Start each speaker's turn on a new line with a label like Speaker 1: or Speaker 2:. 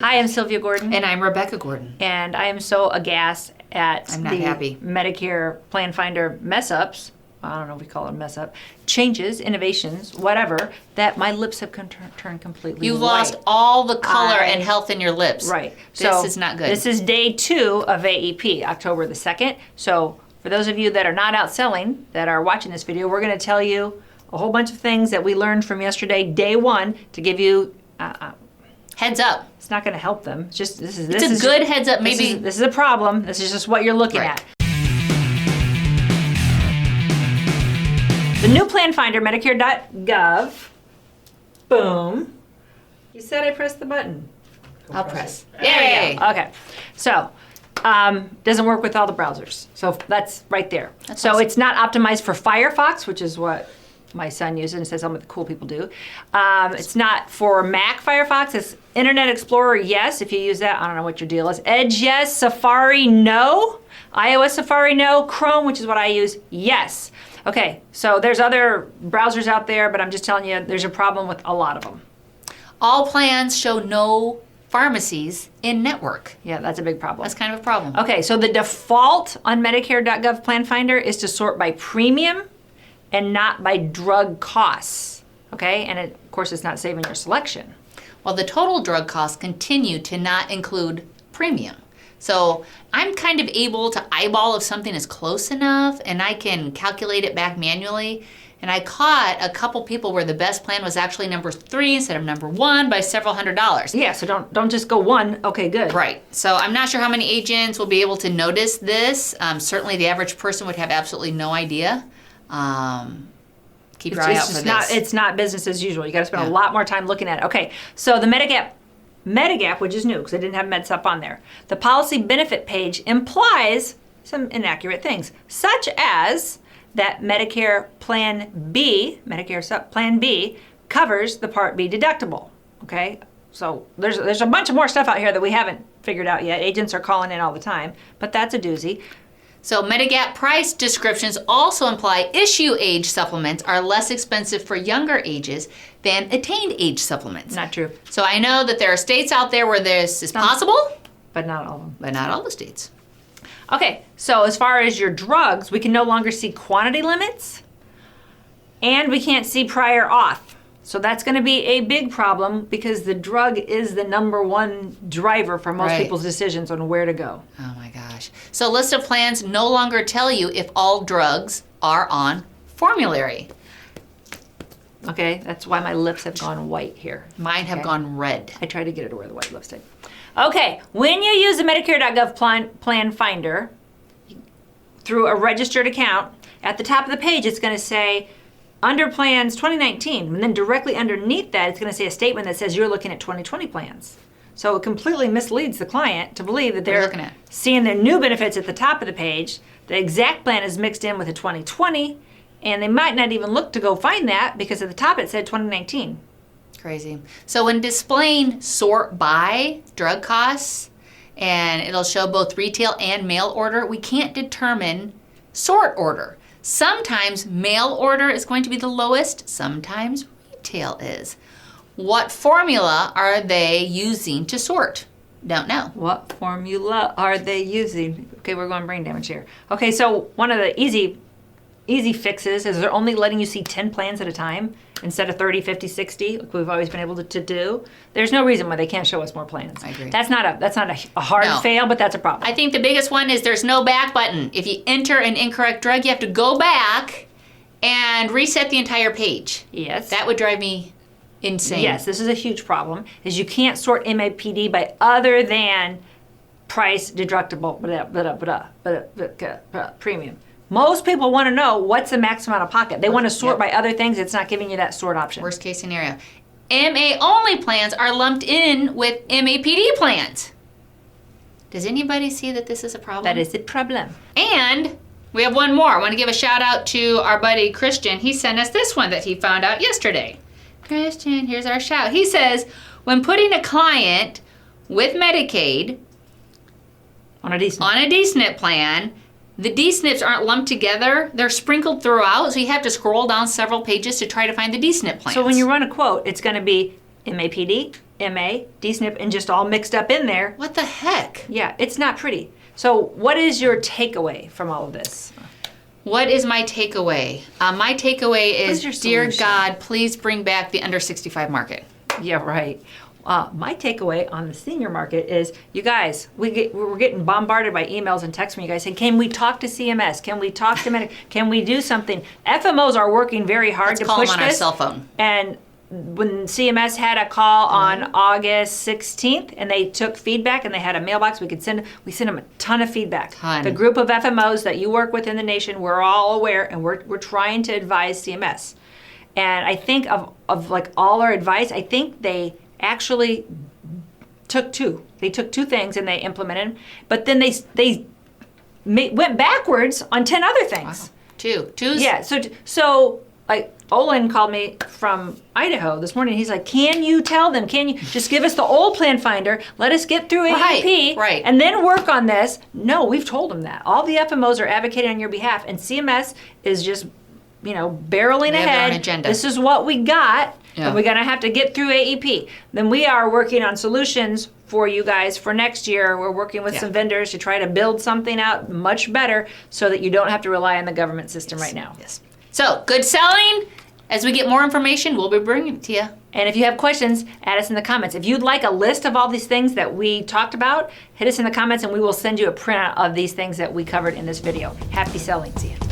Speaker 1: Hi, I'm Sylvia Gordon.
Speaker 2: And I'm Rebecca Gordon.
Speaker 1: And I am so aghast at
Speaker 2: happy.
Speaker 1: Medicare Plan Finder mess-ups. I don't know if we call it a mess-up. Changes, innovations, whatever, that my lips have turned completely
Speaker 2: You've
Speaker 1: white.
Speaker 2: lost all the color and health in your lips.
Speaker 1: Right.
Speaker 2: This is not good.
Speaker 1: This is day 2 of AEP, October the 2nd. So for those of you that are not out selling, that are watching this video, we're going to tell you a whole bunch of things that we learned from yesterday, day 1, to give you...
Speaker 2: heads up.
Speaker 1: It's not going to help them. It's just
Speaker 2: it's a good heads up. Maybe
Speaker 1: this is a problem. This is just what you're looking at. The new plan finder, Medicare.gov. Boom. You said I pressed the button.
Speaker 2: I'll press.
Speaker 1: There we go. Okay. So, doesn't work with all the browsers. So that's right there.
Speaker 2: That's
Speaker 1: so
Speaker 2: awesome.
Speaker 1: It's not optimized for Firefox, which is what my son uses and says some of the cool people do. It's not for Mac Firefox. It's Internet Explorer, yes, if you use that. I don't know what your deal is. Edge, yes. Safari, no. iOS Safari, no. Chrome, which is what I use, yes. Okay, so there's other browsers out there, but I'm just telling you, there's a problem with a lot of them.
Speaker 2: All plans show no pharmacies in network.
Speaker 1: Yeah, that's a big problem.
Speaker 2: That's kind of a problem.
Speaker 1: Okay, so the default on Medicare.gov Plan Finder is to sort by premium and not by drug costs, okay? And of course, it's not saving your selection.
Speaker 2: Well, the total drug costs continue to not include premium. So I'm kind of able to eyeball if something is close enough, and I can calculate it back manually. And I caught a couple people where the best plan was actually number 3 instead of number 1 by several $100s.
Speaker 1: Yeah, so don't just go 1, okay, good.
Speaker 2: Right, so I'm not sure how many agents will be able to notice this. Certainly the average person would have absolutely no idea. Keep your eye out for this.
Speaker 1: It's not business as usual. You got to spend a lot more time looking at it. Okay, so the Medigap, which is new because I didn't have MedSup on there. The policy benefit page implies some inaccurate things, such as that Medicare Plan B, Plan B, covers the Part B deductible. Okay, so there's a bunch of more stuff out here that we haven't figured out yet. Agents are calling in all the time, but that's a doozy.
Speaker 2: So Medigap price descriptions also imply issue age supplements are less expensive for younger ages than attained age supplements.
Speaker 1: Not true.
Speaker 2: So I know that there are states out there where this is possible,
Speaker 1: but not all of them.
Speaker 2: But not all the states.
Speaker 1: Okay, so as far as your drugs, we can no longer see quantity limits, and we can't see prior auth. So that's going to be a big problem because the drug is the #1 driver for most people's decisions on where to go.
Speaker 2: Oh my gosh. So list of plans no longer tell you if all drugs are on formulary.
Speaker 1: Okay, that's why my lips have gone white here.
Speaker 2: Mine have gone red.
Speaker 1: I tried to get her to wear the white lipstick. Okay, when you use the Medicare.gov plan finder through a registered account, at the top of the page it's going to say under plans 2019, and then directly underneath that it's going to say a statement that says you're looking at 2020 plans. So it completely misleads the client to believe that they're seeing their new benefits at the top of the page. The exact plan is mixed in with a 2020, and they might not even look to go find that because at the top it said 2019.
Speaker 2: Crazy. So when displaying sort by drug costs, and it'll show both retail and mail order, we can't determine sort order. Sometimes mail order is going to be the lowest, sometimes retail is. What formula are they using to sort? Don't know.
Speaker 1: What formula are they using? Okay, we're going brain damage here. Okay, so one of the easy fixes is they're only letting you see 10 plans at a time instead of 30, 50, 60, like we've always been able to do. There's no reason why they can't show us more plans.
Speaker 2: I agree.
Speaker 1: That's not a hard fail, but that's a problem.
Speaker 2: I think the biggest one is there's no back button. If you enter an incorrect drug, you have to go back and reset the entire page.
Speaker 1: Yes.
Speaker 2: That would drive me insane.
Speaker 1: Yes, this is a huge problem, is you can't sort MAPD by other than price, deductible, premium. Most people want to know what's the maximum out of pocket. They want to sort by other things. It's not giving you that sort option.
Speaker 2: Worst case scenario. MA only plans are lumped in with MAPD plans. Does anybody see that this is a problem?
Speaker 1: That is a problem.
Speaker 2: And we have one more. I want to give a shout out to our buddy Christian. He sent us this one that he found out yesterday. Christian, here's our shout. He says, when putting a client with Medicaid
Speaker 1: on a D-SNP
Speaker 2: plan, the D-SNPs aren't lumped together. They're sprinkled throughout, so you have to scroll down several pages to try to find the D-SNP plans.
Speaker 1: So when you run a quote, it's going to be MAPD, MA, DSNP, and just all mixed up in there.
Speaker 2: What the heck?
Speaker 1: Yeah, it's not pretty. So what is your takeaway from all of this?
Speaker 2: What is my takeaway? My takeaway
Speaker 1: What is
Speaker 2: is,
Speaker 1: your
Speaker 2: dear
Speaker 1: solution?
Speaker 2: God, please bring back the under 65 market.
Speaker 1: Yeah, right. My takeaway on the senior market is, you guys, we're getting bombarded by emails and texts from you guys saying, can we talk to CMS? Can we talk to Medicare? Can we do something? FMOs are working very hard
Speaker 2: Let's
Speaker 1: to
Speaker 2: call
Speaker 1: push
Speaker 2: them on
Speaker 1: this.
Speaker 2: our cell phone.
Speaker 1: And when CMS had a call on August 16th, and they took feedback, and they had a mailbox we sent them a ton of feedback.
Speaker 2: Ton.
Speaker 1: The group of FMOs that you work with in the nation, we're all aware, and we're trying to advise CMS. And I think of like all our advice, I think they actually took two. They took two things and they implemented them, but then they went backwards on 10 other things.
Speaker 2: Wow. Two's
Speaker 1: Yeah, so like Olin called me from Idaho this morning. He's like, can you tell them? Can you just give us the old plan finder? Let us get through AEP,
Speaker 2: right.
Speaker 1: and then work on this. No, we've told them that. All the FMOs are advocating on your behalf, and CMS is just, barreling
Speaker 2: They have their own
Speaker 1: ahead.
Speaker 2: agenda.
Speaker 1: This is what we got,
Speaker 2: Yeah.
Speaker 1: and we're gonna have to get through AEP. Then we are working on solutions for you guys for next year. We're working with some vendors to try to build something out much better so that you don't have to rely on the government system right now.
Speaker 2: Yes. So, good selling. As we get more information, we'll be bringing it to you.
Speaker 1: And if you have questions, add us in the comments. If you'd like a list of all these things that we talked about, hit us in the comments and we will send you a printout of these things that we covered in this video. Happy selling. See you.